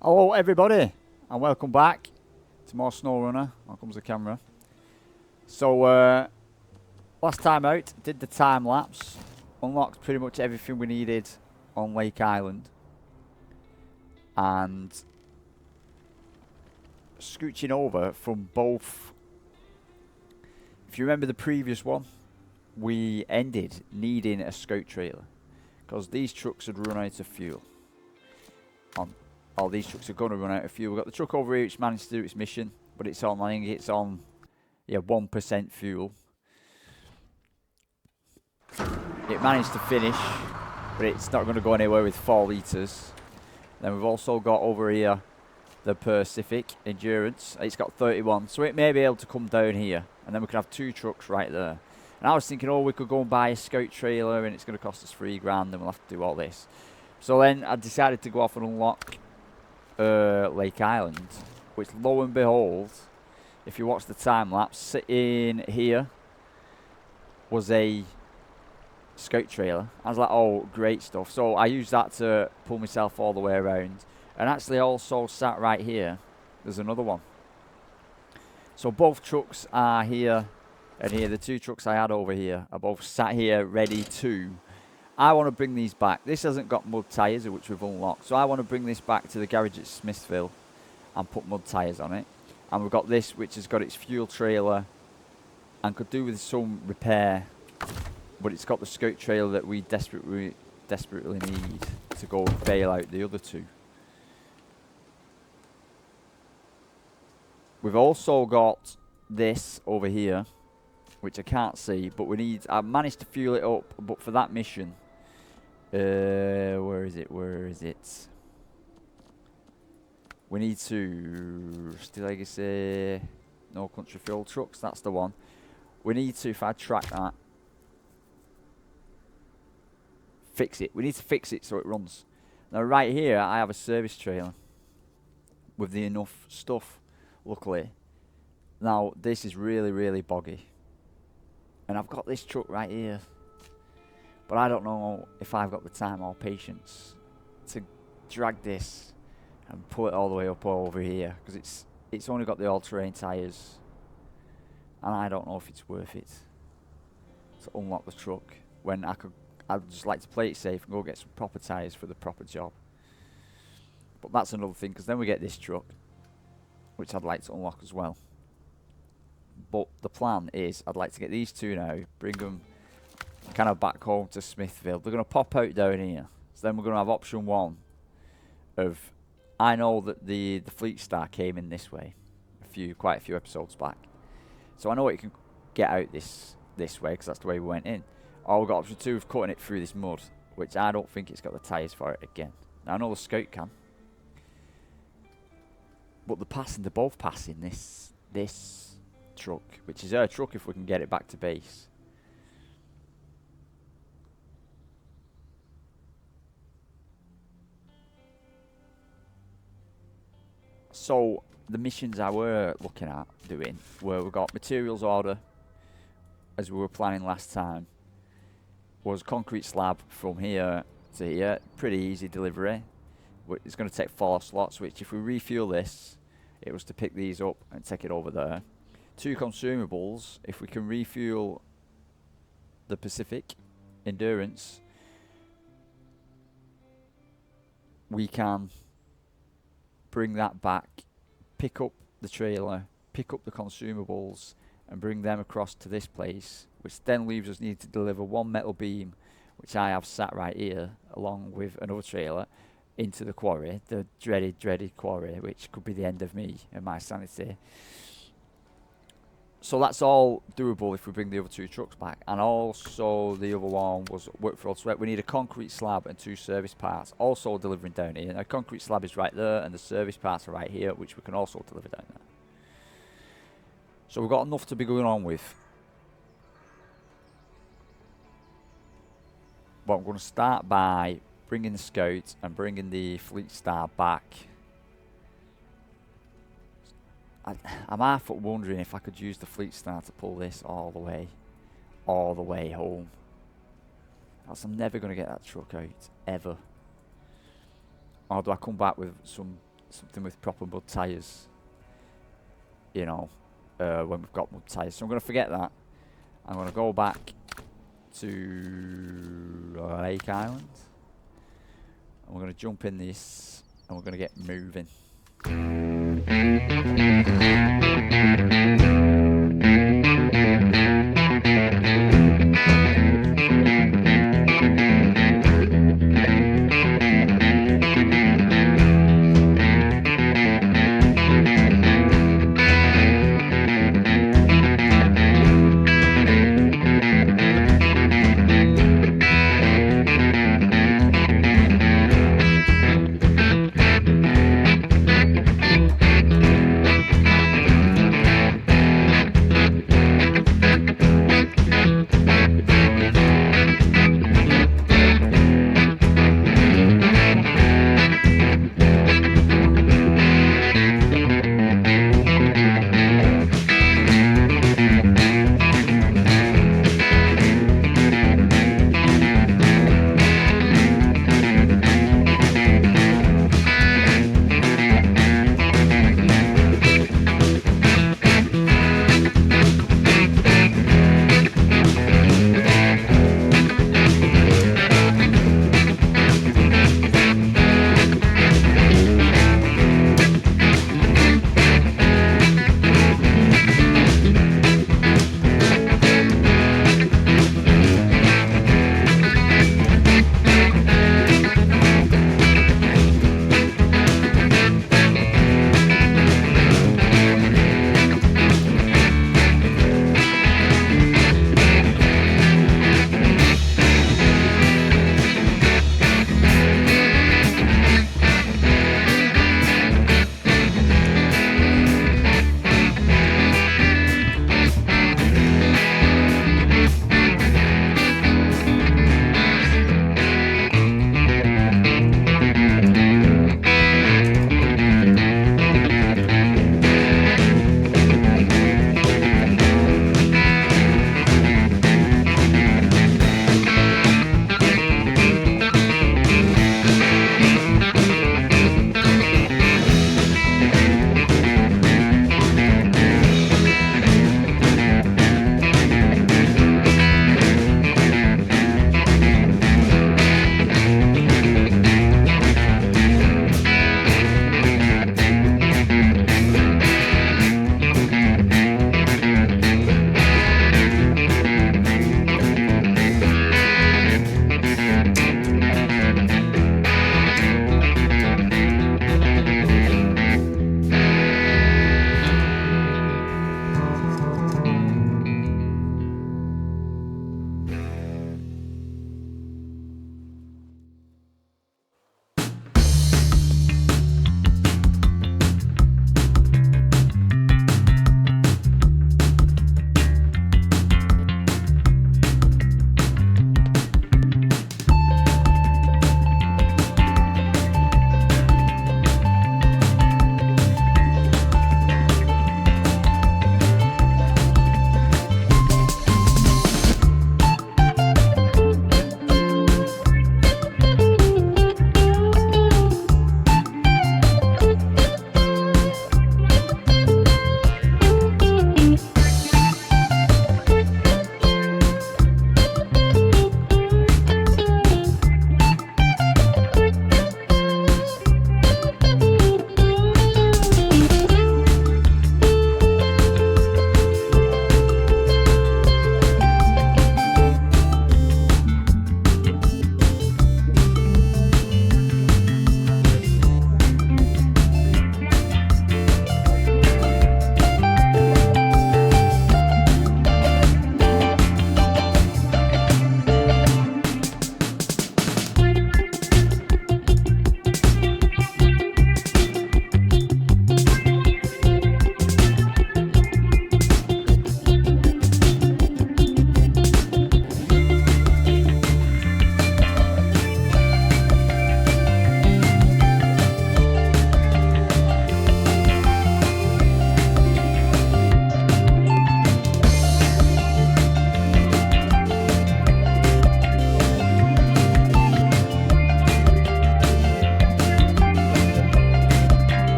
Hello everybody and welcome back to more Snowrunner. On comes the camera. So last time out, did the time lapse, unlocked pretty much everything we needed on Lake Island, and scooching over from both. If you remember the previous one, we ended needing a scout trailer because these trucks had run out of fuel. These trucks are going to run out of fuel. We've got the truck over here which managed to do its mission, but it's on, I think it's on, 1% fuel. It managed to finish, but it's not going to go anywhere with 4 litres. Then we've also got over here the Pacific Endurance. It's got 31, so it may be able to come down here, and then we can have 2 trucks right there. And I was thinking, we could go and buy a scout trailer, and it's going to cost us $3,000, and we'll have to do all this. So then I decided to go off and unlock Lake Island, which lo and behold, if you watch the time lapse, sitting here was a scout trailer. I was like, oh, great stuff. So I used that to pull myself all the way around, and actually also sat right here, there's another one. So both trucks are here and here. The 2 trucks I had over here are both sat here ready to. I want to bring these back. This hasn't got mud tyres, which we've unlocked. So I want to bring this back to the garage at Smithville and put mud tyres on it. And we've got this, which has got its fuel trailer and could do with some repair. But it's got the scout trailer that we desperately need to go and bail out the other 2. We've also got this over here, which I can't see, but I managed to fuel it up, but for that mission, where is it? We need to, Steel Legacy, No Country Fuel Trucks, that's the one. We need to, if I track that, fix it. We need to fix it so it runs. Now right here, I have a service trailer with the enough stuff, luckily. Now this is really, really boggy. And I've got this truck right here. But I don't know if I've got the time or patience to drag this and pull it all the way up over here. Because it's only got the all-terrain tyres. And I don't know if it's worth it to unlock the truck when I'd just like to play it safe and go get some proper tyres for the proper job. But that's another thing, because then we get this truck, which I'd like to unlock as well. But the plan is I'd like to get these 2 now, bring them kind of back home to Smithville. They're going to pop out down here. So then we're going to have option 1 of, I know that the Fleet Star came in this way quite a few episodes back. So I know it can get out this way because that's the way we went in. Or we've got option 2 of cutting it through this mud, which I don't think it's got the tyres for it again. Now I know the Scout can. But they're both passing this truck, which is our truck if we can get it back to base. So the missions I were looking at doing were, we got materials order, as we were planning last time, was concrete slab from here to here. Pretty easy delivery. It's going to take 4 slots, which if we refuel this, it was to pick these up and take it over there. 2 consumables, if we can refuel the Pacific Endurance, we can bring that back, pick up the trailer, pick up the consumables, and bring them across to this place, which then leaves us needing to deliver 1 metal beam, which I have sat right here, along with another trailer, into the quarry, the dreaded quarry, which could be the end of me and my sanity. So that's all doable if we bring the other 2 trucks back. And also the other one was work for all sweat. We need a concrete slab and 2 service parts, also delivering down here. Now, concrete slab is right there, and the service parts are right here, which we can also deliver down there. So we've got enough to be going on with. But I'm going to start by bringing the Scout and bringing the Fleet Star back. I'm half wondering if I could use the Fleet Star to pull this all the way home. Else I'm never going to get that truck out, ever. Or do I come back with some something with proper mud tyres. You know, when we've got mud tyres. So I'm going to forget that. I'm going to go back to Lake Island. And we're going to jump in this and we're going to get moving.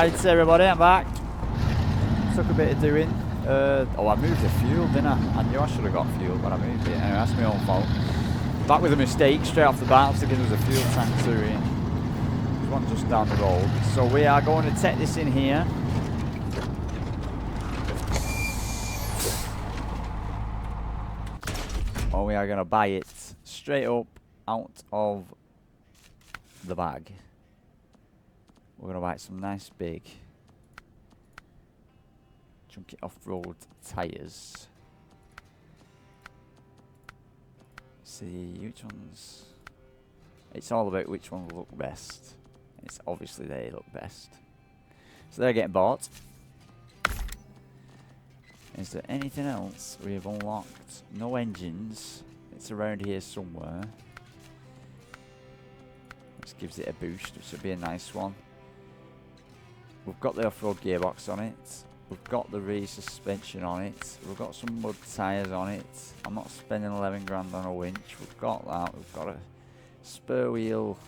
Right, everybody, I'm back. Took a bit of doing. Oh, I moved the fuel, didn't I? I knew I should have got fuel, but I moved it. Anyway, that's my own fault. Back with a mistake straight off the bat. I was thinking there was a fuel tank too here. There's one just down the road. So we are going to take this in here. Or we are going to buy it straight up out of the bag. We're going to buy some nice big chunky off-road tyres. See which ones. It's all about which ones look best. It's obviously they look best. So they're getting bought. Is there anything else we have unlocked? No engines. It's around here somewhere. This gives it a boost, which would be a nice one. We've got the off-road gearbox on it. We've got the rear suspension on it. We've got some mud tyres on it. I'm not spending 11 grand on a winch. We've got that. We've got a spur wheel.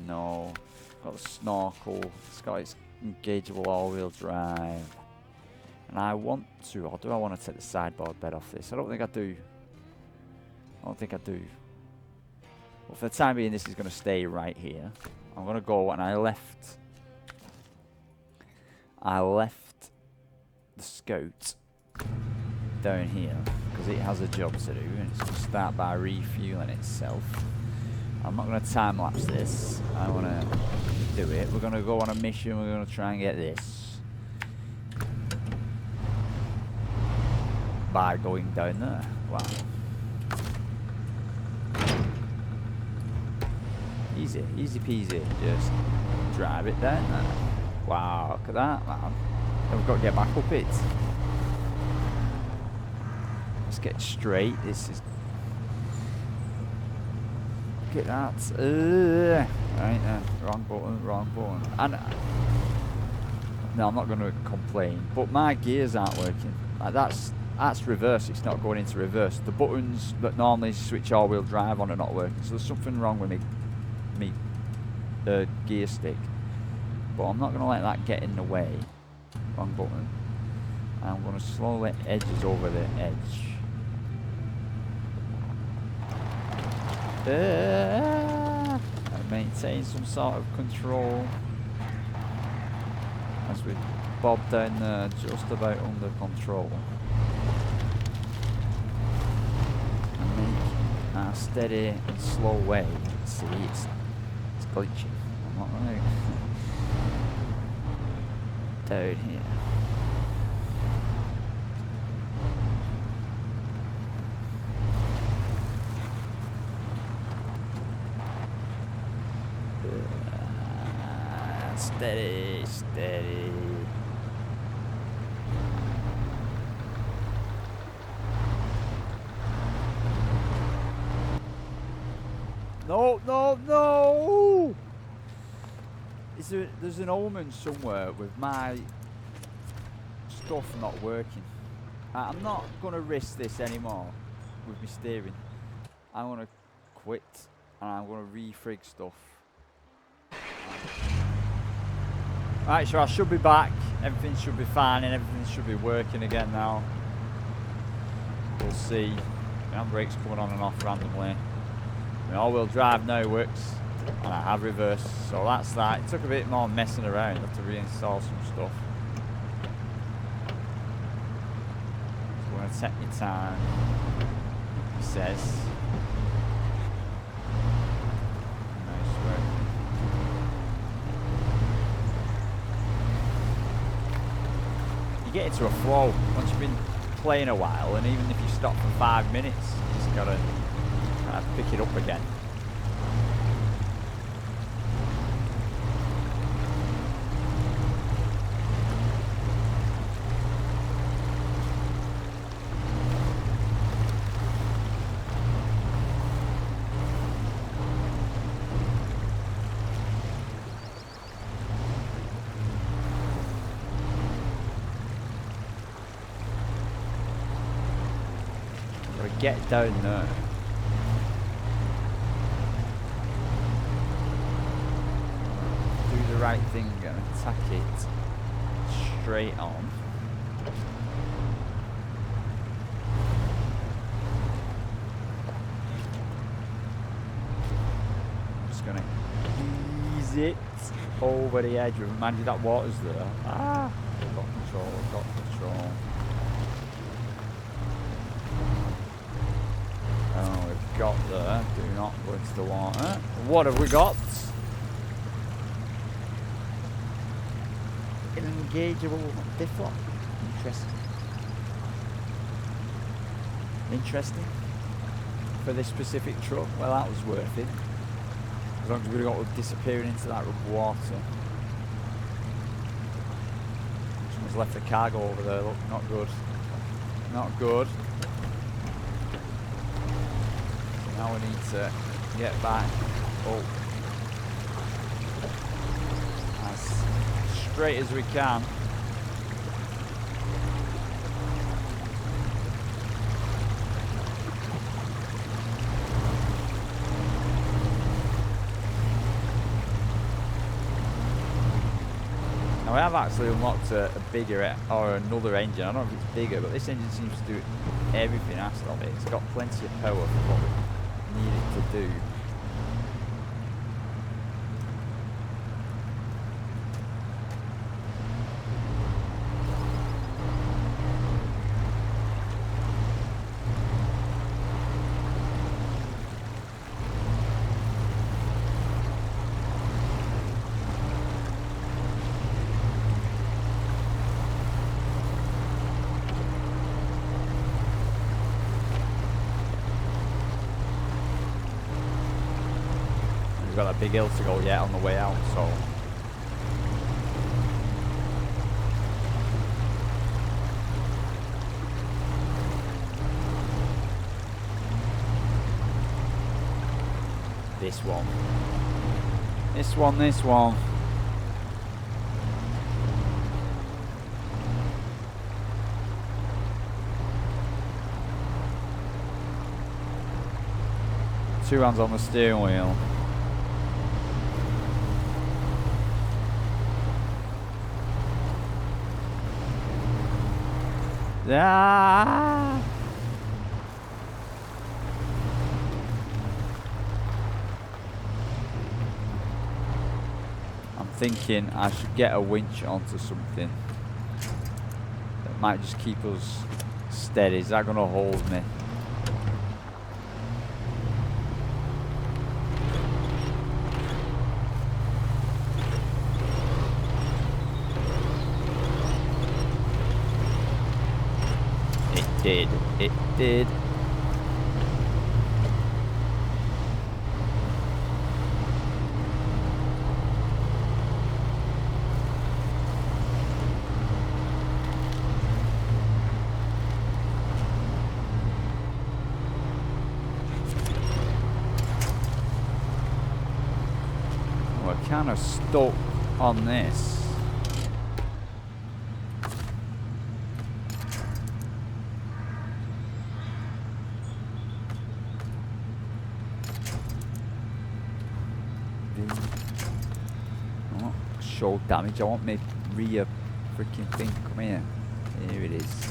No. We've got the snorkel. It's got its engageable all-wheel drive. And I want to, or do I want to take the sideboard bed off this? I don't think I do. I don't think I do. Well, for the time being, this is going to stay right here. I'm going to go, and I left the Scout down here because it has a job to do, and it's going to start by refueling itself. I'm not going to time lapse this. I want to do it. We're going to go on a mission. We're going to try and get this by going down there. Wow. Easy, easy peasy. Just drive it down there. Wow, look at that, man. Then we've got to get back up it. Let's get straight. This is. Look at that. Right, wrong button, wrong button. And no, I'm not going to complain. But my gears aren't working. Like that's reverse. It's not going into reverse. The buttons that normally switch all-wheel drive on are not working. So there's something wrong with me gear stick. But I'm not going to let that get in the way. Wrong button. I'm going to slowly edges over the edge. And maintain some sort of control as we bob down there, just about under control. And make a steady and slow way. See, it's glitchy. I'm not going to down here. Steady, steady. No, no, no! There's an omen somewhere with my stuff not working. I'm not going to risk this anymore with my steering. I'm going to quit and I'm going to refrig stuff. Right, so I should be back. Everything should be fine and everything should be working again now. We'll see. The handbrake's coming on and off randomly. My all-wheel drive now works. And I have reverse, so that's that. It took a bit more messing around. I have to reinstall some stuff. So we're going to take your time, he says. Nice work. You get into a flow once you've been playing a while, and even if you stop for 5 minutes, you just got to kind of pick it up again. Get down there. Do the right thing and attack it. straight on. I'm just gonna ease it over the edge. Remind you that water's there. Ah, we've got control, we've got control. Oh, we've got there. Do not go into the water. What have we got? An engageable difflock. Interesting. Interesting. For this specific truck, well, that was worth it. As long as we got disappearing into that water. Someone's left the cargo over there. Look, not good. Not good. Now we need to get back. Oh. As straight as we can. Now I have actually unlocked a bigger or another engine. I don't know if it's bigger, but this engine seems to do everything asked of it. It's got plenty of power for what we need it to do. Got that big hill to go yet on the way out, so this one. Two hands on the steering wheel. Ah! I'm thinking I should get a winch onto something that might just keep us steady. Is that going to hold me? It did. We're kind of stuck on this. Show damage. I want my rear freaking thing. Come here. Here it is.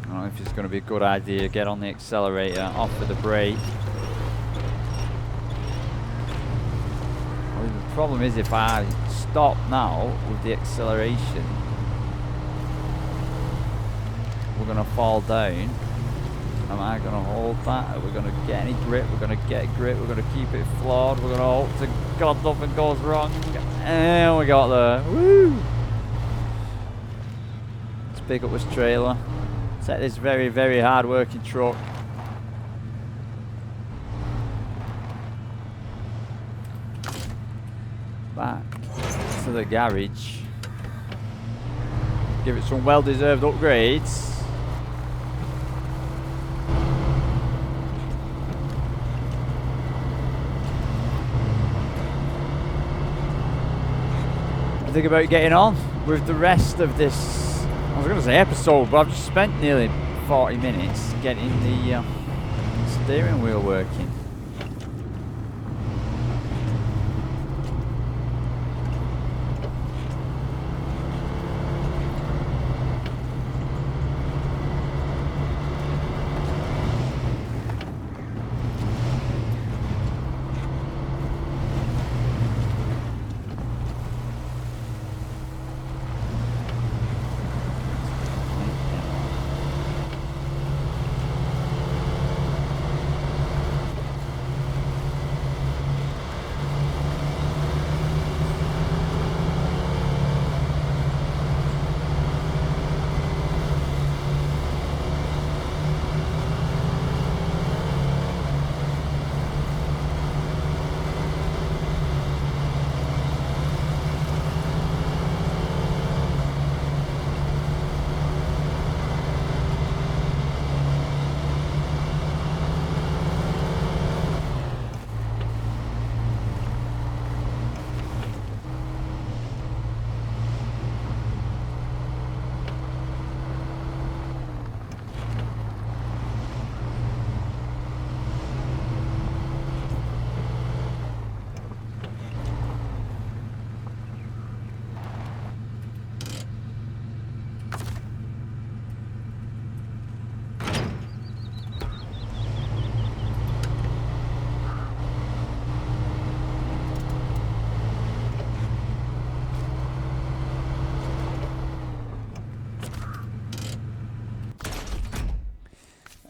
I don't know if it's going to be a good idea. Get on the accelerator, off with the brake. Well, the problem is if I stop now with the acceleration, we're going to fall down. Am I going to hold that? Are we going to get any grip? We're going to get grip. We're going to keep it floored. We're going to hope to God nothing goes wrong. And we got there. Woo! Let's pick up this trailer. Set this very, very hard working truck. Back to the garage. Give it some well-deserved upgrades. Think about getting on with the rest of this, I was going to say episode, but I've just spent nearly 40 minutes getting the steering wheel working.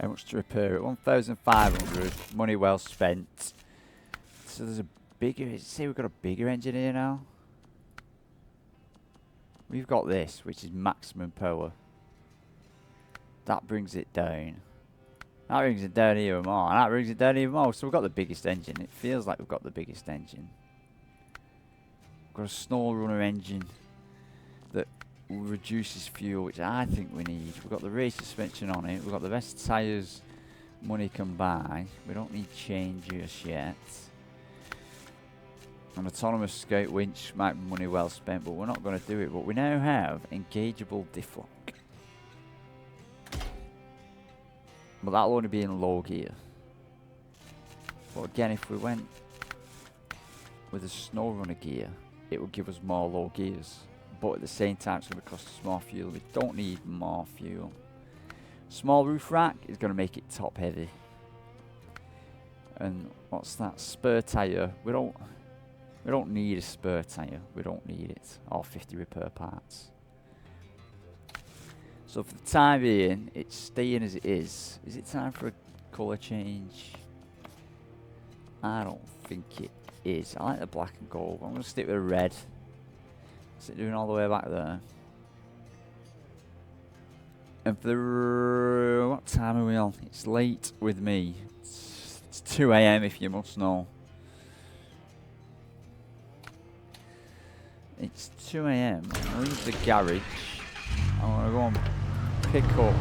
How much to repair it? 1,500. Money well spent. So there's a bigger... See, we've got a bigger engine here now. We've got this, which is maximum power. That brings it down. That brings it down even more. And that brings it down even more. So we've got the biggest engine. It feels like we've got the biggest engine. We've got a Snowrunner engine that reduces fuel, which I think we need. We've got the race suspension on it. We've got the best tyres money can buy. We don't need change just yet. An autonomous scout winch might be money well spent, but we're not going to do it. But we now have engageable diff lock. But that'll only be in low gear. But again, if we went with a Snowrunner gear, it would give us more low gears. But at the same time, it's going to cost us more fuel. We don't need more fuel. Small roof rack is going to make it top heavy. And what's that? Spare tyre. We don't need a spare tyre. We don't need it. Or 50 repair parts. So for the time being, it's staying as it is. Is it time for a colour change? I don't think it is. I like the black and gold. I'm going to stick with red. Is it doing all the way back there? And for the... what time are we on? It's late with me. It's 2 AM if you must know. It's 2 AM. I'm leave the garage. I'm going to go and pick up.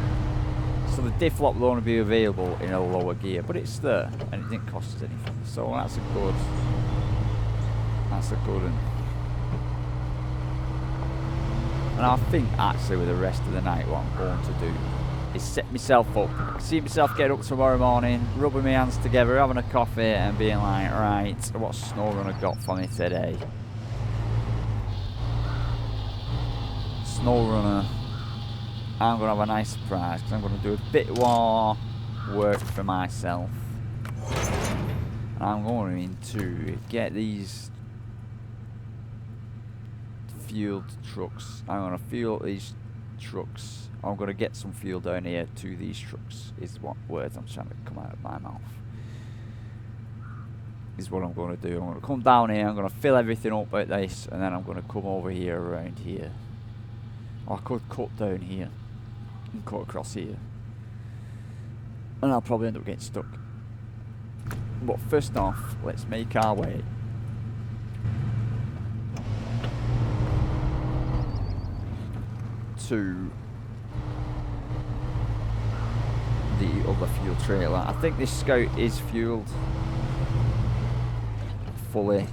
So the diff lock will only be available in a lower gear. But it's there. And it didn't cost us anything. So that's a good... that's a good one. And I think actually with the rest of the night what I'm going to do is set myself up, see myself get up tomorrow morning, rubbing my hands together, having a coffee and being like, right, what's Snowrunner got for me today? Snowrunner, I'm going to have a nice surprise because I'm going to do a bit more work for myself. And I'm going to get these fueled trucks. I'm going to fuel these trucks. I'm going to get some fuel down here to these trucks is what words I'm trying to come out of my mouth. Is what I'm going to do. I'm going to come down here, I'm going to fill everything up like this, and then I'm going to come over here around here. Or I could cut down here and cut across here. And I'll probably end up getting stuck. But first off, let's make our way to the other fuel trailer. I think this Scout is fueled fully.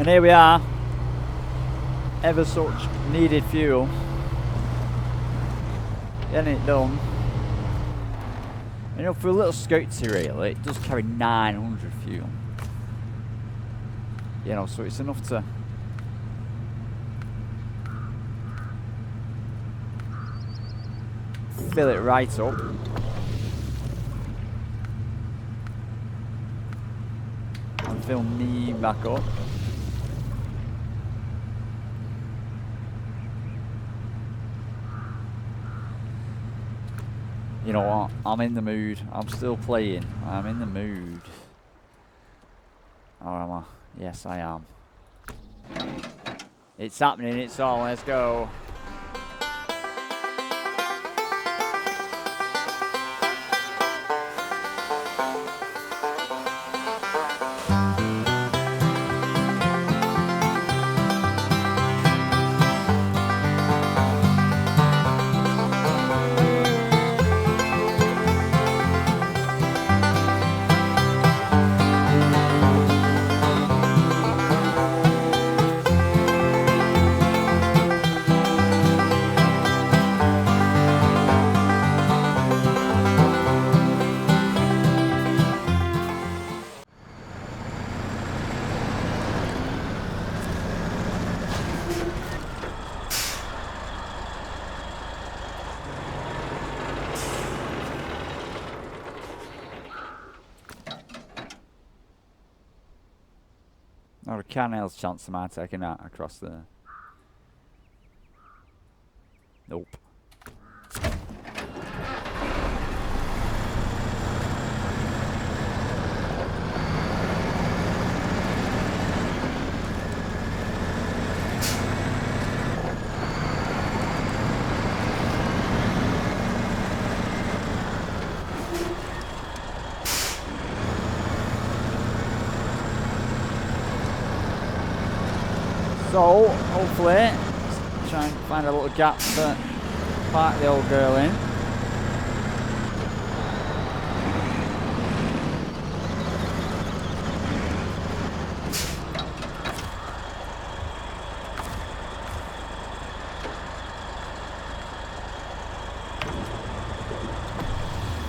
And here we are, ever such needed fuel, getting it done. You know, for a little scooter really, it does carry 900 fuel. You know, so it's enough to fill it right up. And fill me back up. You know what? I'm in the mood. I'm still playing. I'm in the mood. Or am I? Yes, I am. It's happening. It's on. Let's go. Not a canel's chance of my taking that across there. Nope. So, hopefully, try and find a little gap to park the old girl in.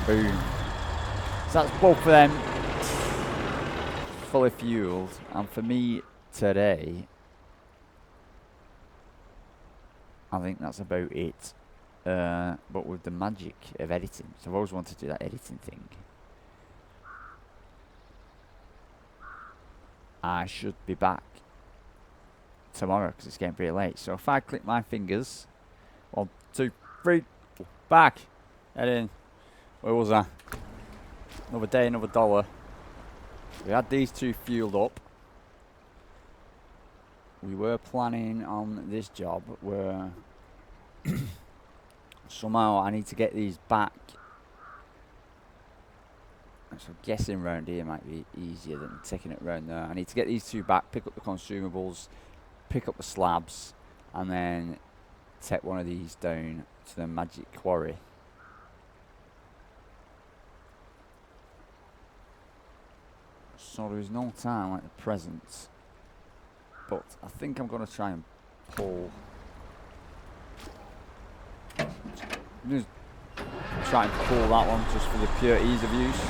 Boom. So that's both of them fully fueled, and for me today, I think that's about it. But with the magic of editing, so I've always wanted to do that editing thing. I should be back tomorrow because it's getting pretty late. So if I click my fingers, 1, 2, 3, back, head in. Where was I? Another day, another dollar. We had these two fueled up. We were planning on this job where somehow I need to get these back. So guessing round here might be easier than taking it round there. I need to get these two back, pick up the consumables, pick up the slabs, and then take one of these down to the magic quarry. So there is no time like the present. But I think I'm going to try and pull. Just try and pull that one just for the pure ease of use.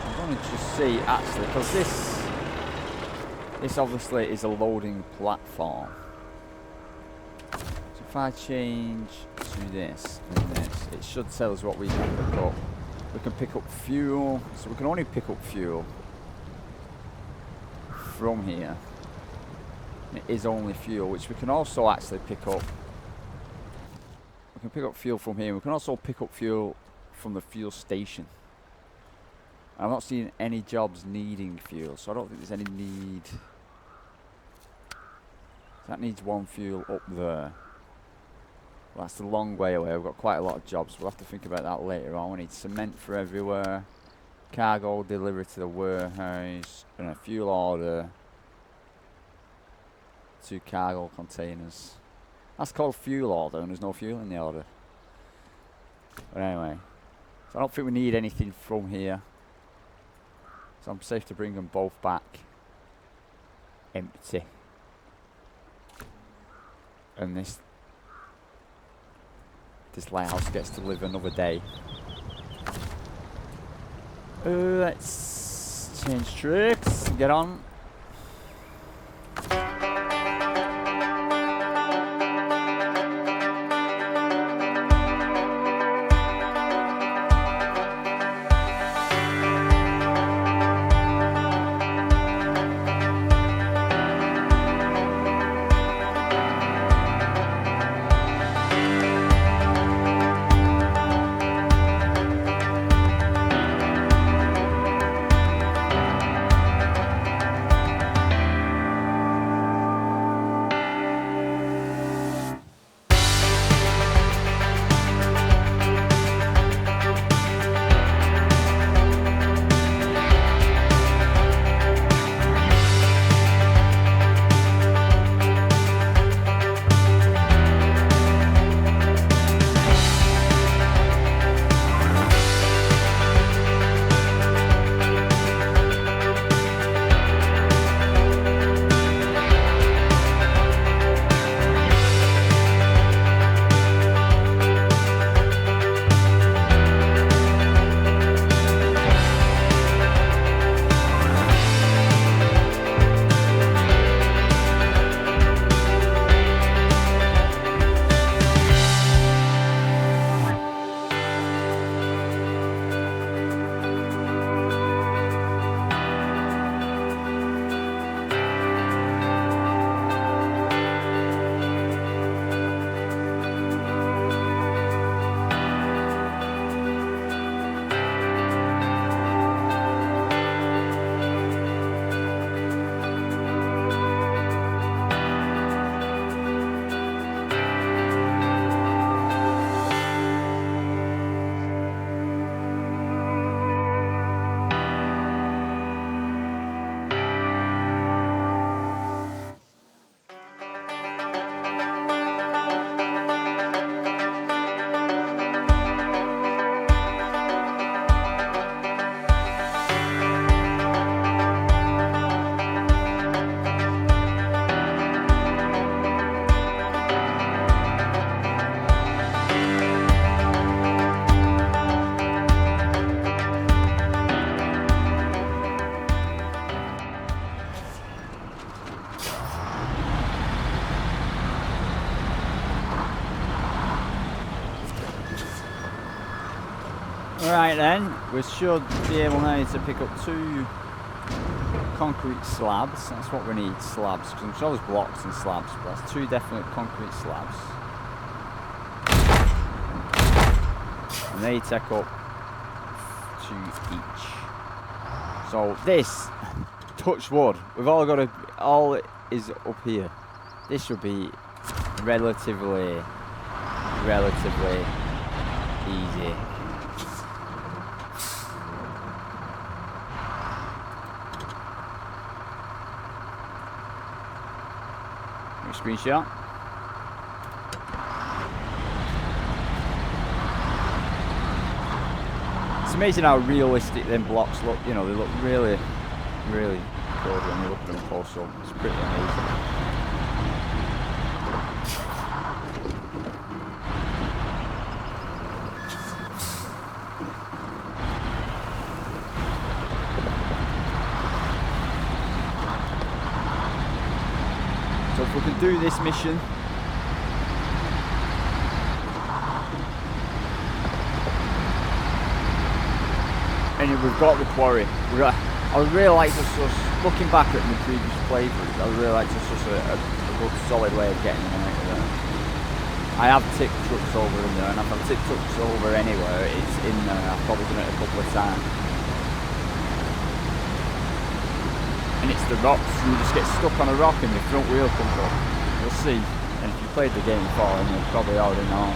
I'm going to just see actually, because this obviously is a loading platform. If I change to this and this, it should tell us what we can pick up. We can pick up fuel, so we can only pick up fuel from here. It is only fuel, which we can also actually pick up. We can pick up fuel from here. We can also pick up fuel from the fuel station. I'm not seeing any jobs needing fuel, so I don't think there's any need. That needs one fuel up there. Well, that's a long way away. We've got quite a lot of jobs. We'll have to think about that later on. We need cement for everywhere. Cargo delivery to the warehouse. And a fuel order. 2 cargo containers. That's called fuel order and there's no fuel in the order. But anyway. So I don't think we need anything from here. So I'm safe to bring them both back. empty. And this lighthouse gets to live another day. Let's change tricks and get on. Right then, we should be able now to pick up 2 concrete slabs. That's what we need, slabs, because I'm sure there's blocks and slabs, but that's 2 definite concrete slabs. And they take up 2 each. So this, touch wood, we've all got to, all is up here. This should be relatively easy. Screenshot. It's amazing how realistic them blocks look. You know, they look really, really good when you look at them close up. It's pretty amazing. So if we can do this mission, and we've got the quarry. I would really like to looking back at my previous playthroughs, I would really like to a good solid way of getting them out of there. I have tipped trucks over in there, and if I've tipped trucks over anywhere, it's in there. I've probably done it a couple of times. And it's the rocks, and you just get stuck on a rock and your front wheel comes up. You'll see, and if you played the game before, then you'll probably already know.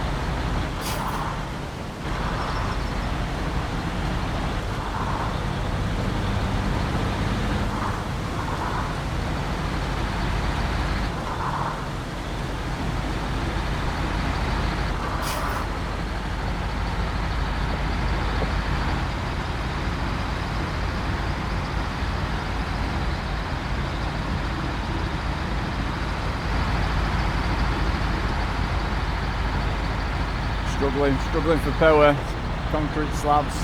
struggling for power. Concrete slabs.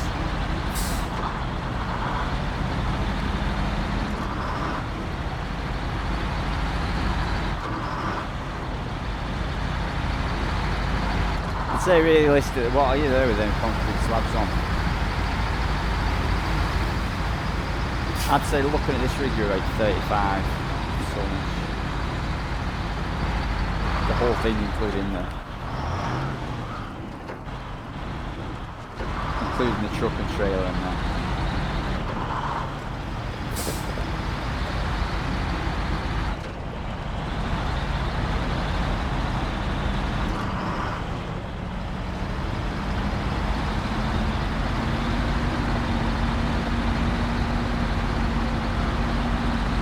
I'd say realistically, what are you there with them concrete slabs on? I'd say looking at this rig you're like 35, so much. The whole thing including the truck and trailer and that.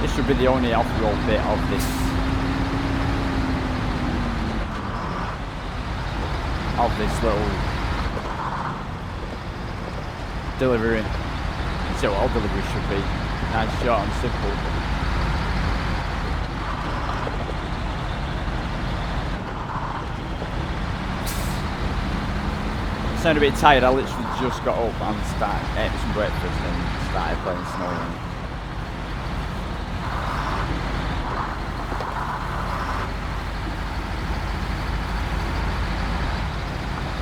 This should be the only off-road bit of this little delivery. So all delivery should be nice, short and simple. Sound a bit tired. I literally just got up and ate some breakfast and started playing Snowrunner.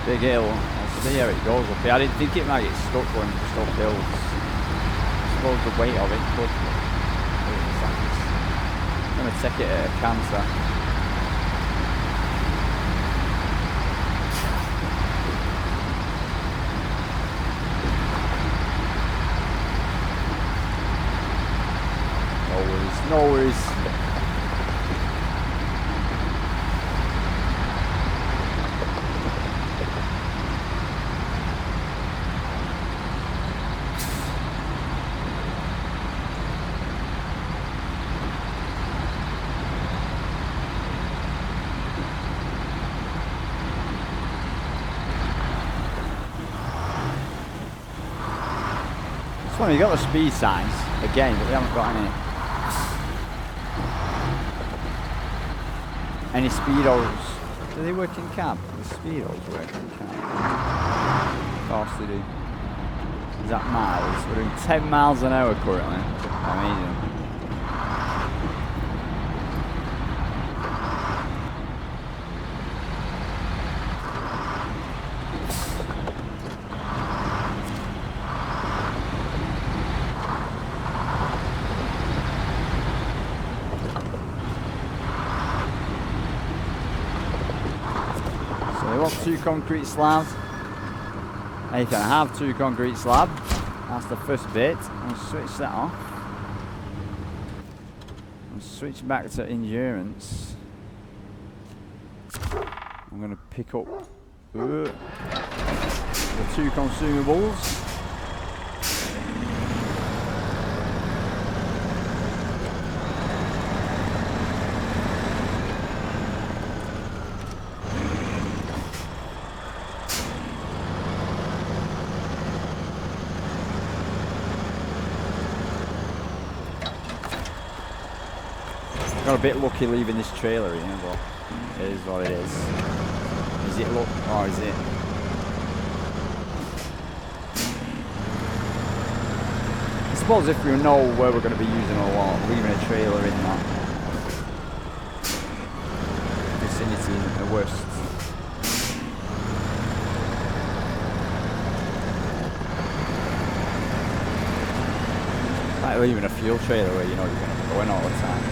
Big hill. I'll see how it goes up here. I didn't think it might get stuck going just up hills. I suppose the weight of it could. I'm going to take it at a canter. No worries. It's funny, you got the speed signs again, but we haven't got any speedos. Do they work in cab? The speedos work in cab. Of course they do. Is that miles? We're doing 10 miles an hour currently. Amazing. Two concrete slabs. Now you can have two concrete slabs. That's the first bit. I'll switch that off. I'll switch back to endurance. I'm going to pick up the two consumables. Got a bit lucky leaving this trailer here, but it is what it is. Is it luck or is it? I suppose if we know where we're going to be using a lot, leaving a trailer in that vicinity isn't the worst. Like leaving a fuel trailer where you know you're going to be going all the time.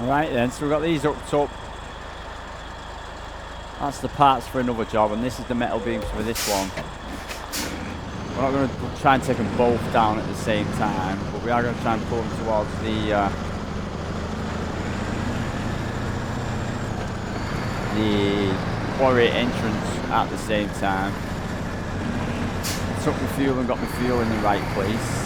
Alright then, so we've got these hooked up. That's the parts for another job, and this is the metal beams for this one. We're not going to try and take them both down at the same time, but we are going to try and pull them towards the quarry entrance at the same time. Took the fuel and got the fuel in the right place.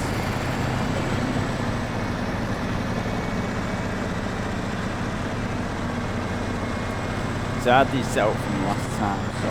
So I had these set up from the last time, so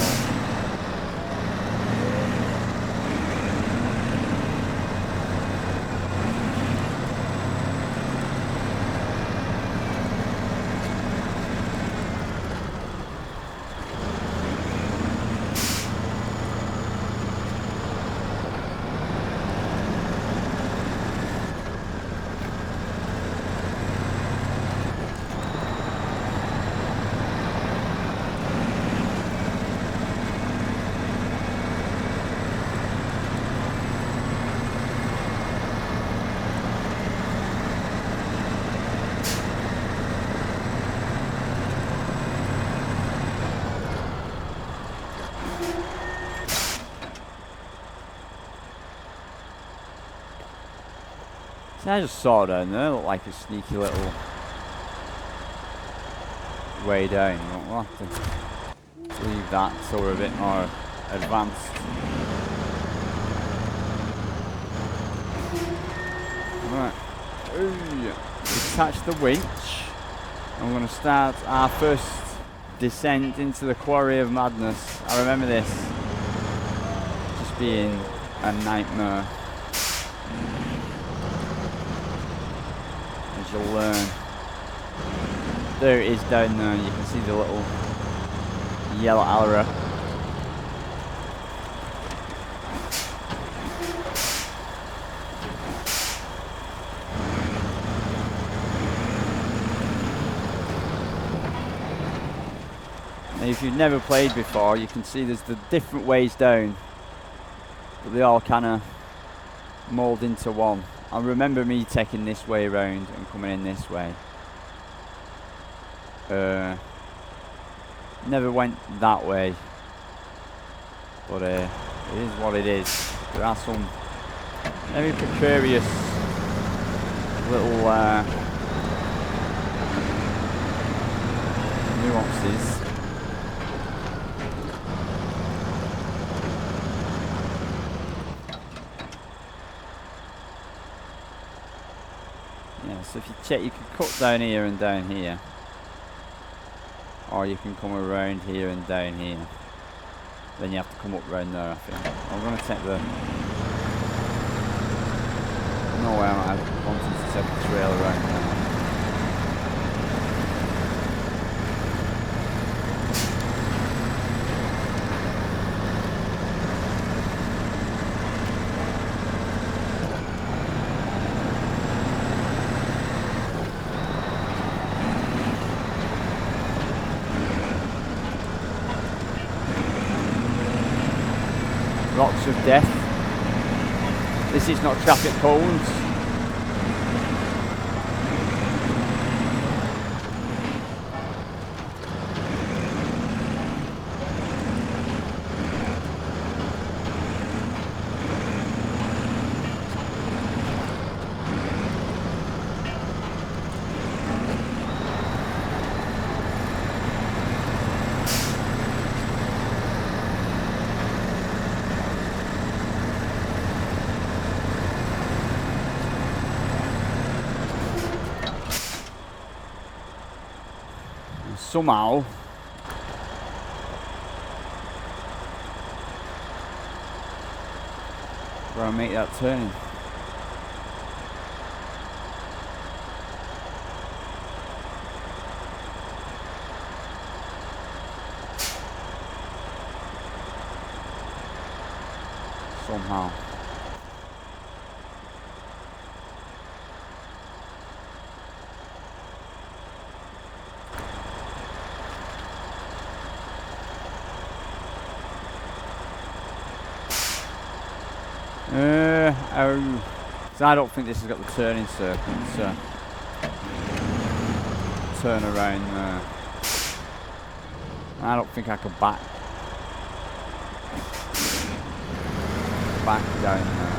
I just saw it down there, looked like a sneaky little way down. We'll have to leave that until we're a bit more advanced. Right, detach the winch. I'm going to start our first descent into the Quarry of Madness. I remember this just being a nightmare. You'll learn. There it is down there. You can see the little yellow arrow. Now if you've never played before, you can see there's the different ways down, but they all kind of mould into one. I remember me taking this way around and coming in this way. Never went that way, but it is what it is. There are some very precarious little nuances. So if you check, you can cut down here and down here, or you can come around here and down here. Then you have to come up round there, I think. I'm going to take the... No way, I wanted to take the trail around there. Rocks of death. This is not traffic cones. Somehow where I make that turn. Somehow. So I don't think this has got the turning circuit, so turn around there. I don't think I can back down there.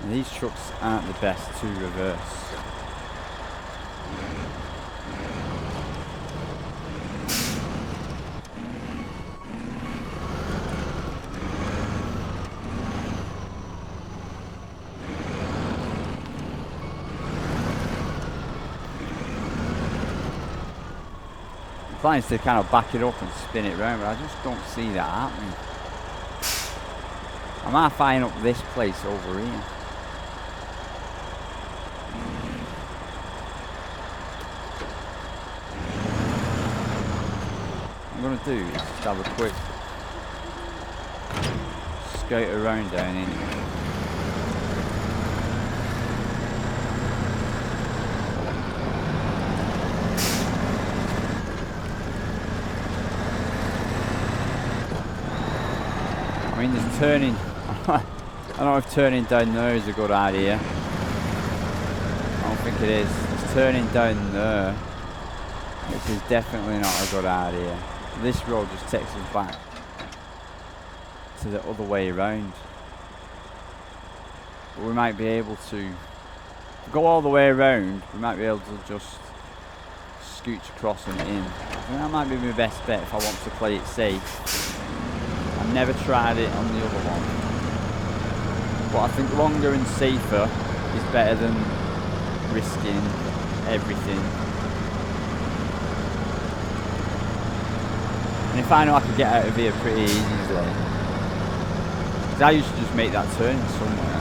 These trucks aren't the best to reverse. The plan is to kind of back it up and spin it round, but I just don't see that happening. I might find up this place over here. What I'm going to do is just have a quick scout around down in here. I mean, there's turning. I don't know if turning down there is a good idea. I don't think it is. It's turning down there, which is definitely not a good idea. This road just takes us back to the other way around. But we might be able to go all the way around. We might be able to just scooch across and in. I think that might be my best bet if I want to play it safe. I've never tried it on the other one, but I think longer and safer is better than risking everything. And if I know I could get out of here pretty easily, because I used to just make that turn somewhere.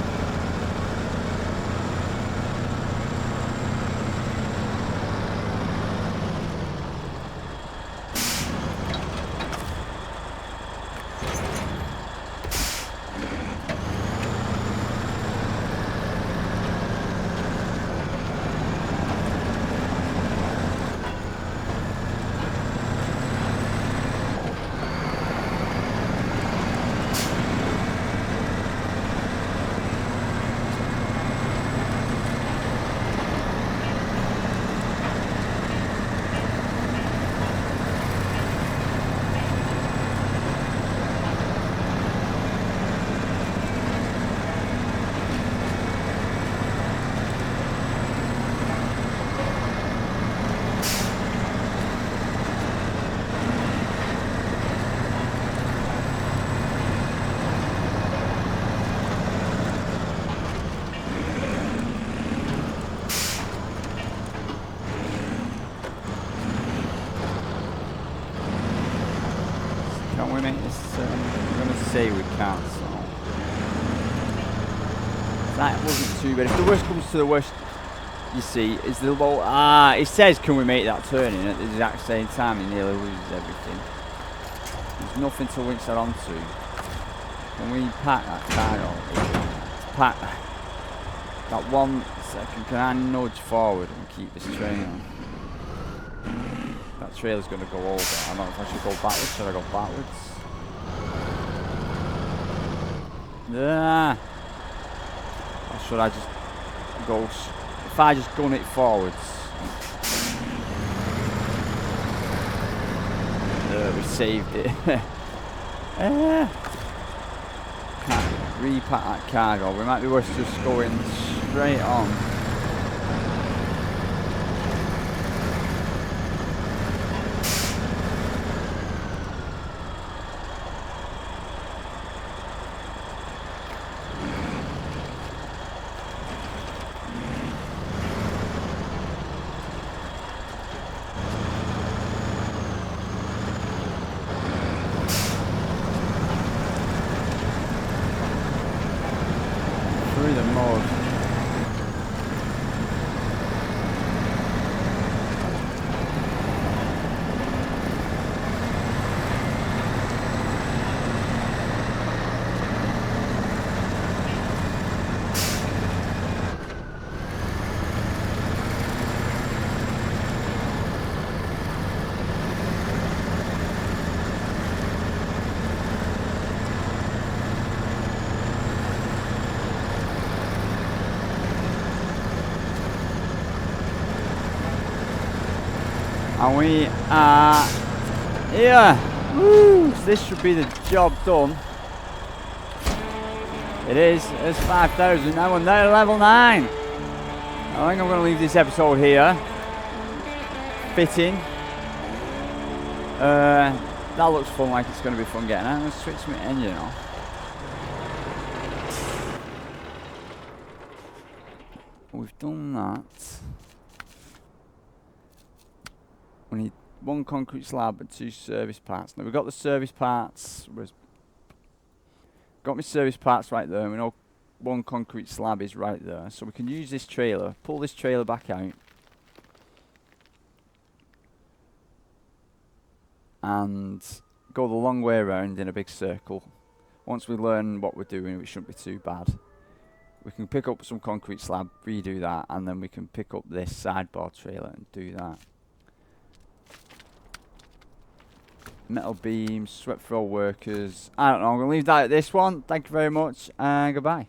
Can't we make this? I'm going to say we can't, so that wasn't too bad. If the worst comes to the worst, you see, is the low. It says, can we make that turn in at the exact same time? He nearly loses everything. There's nothing to winch that onto. Can we pack that cargo? Pack that 1 second. Can I nudge forward and keep this train on? That trailer's going to go over. I don't know if I should go backwards. Should I go backwards? Or should I just go... If I just gun it forwards... we saved it. Can't repack that cargo. We might be worth just going straight on. through the mud. And we are here. Woo! So this should be the job done. It is. It's 5,000. Now we're there, level 9. I think I'm going to leave this episode here. Fitting. That looks fun, like it's going to be fun getting out. Let's switch my engine off. We've done that. We need 1 concrete slab and 2 service parts. Now we've got the service parts. Got my service parts right there. We know 1 concrete slab is right there. So we can use this trailer, pull this trailer back out. And go the long way around in a big circle. Once we learn what we're doing, it shouldn't be too bad. We can pick up some concrete slab, redo that, and then we can pick up this sideboard trailer and do that. Metal beams, swept throw workers. I don't know, I'm going to leave that at this one. Thank you very much, and goodbye.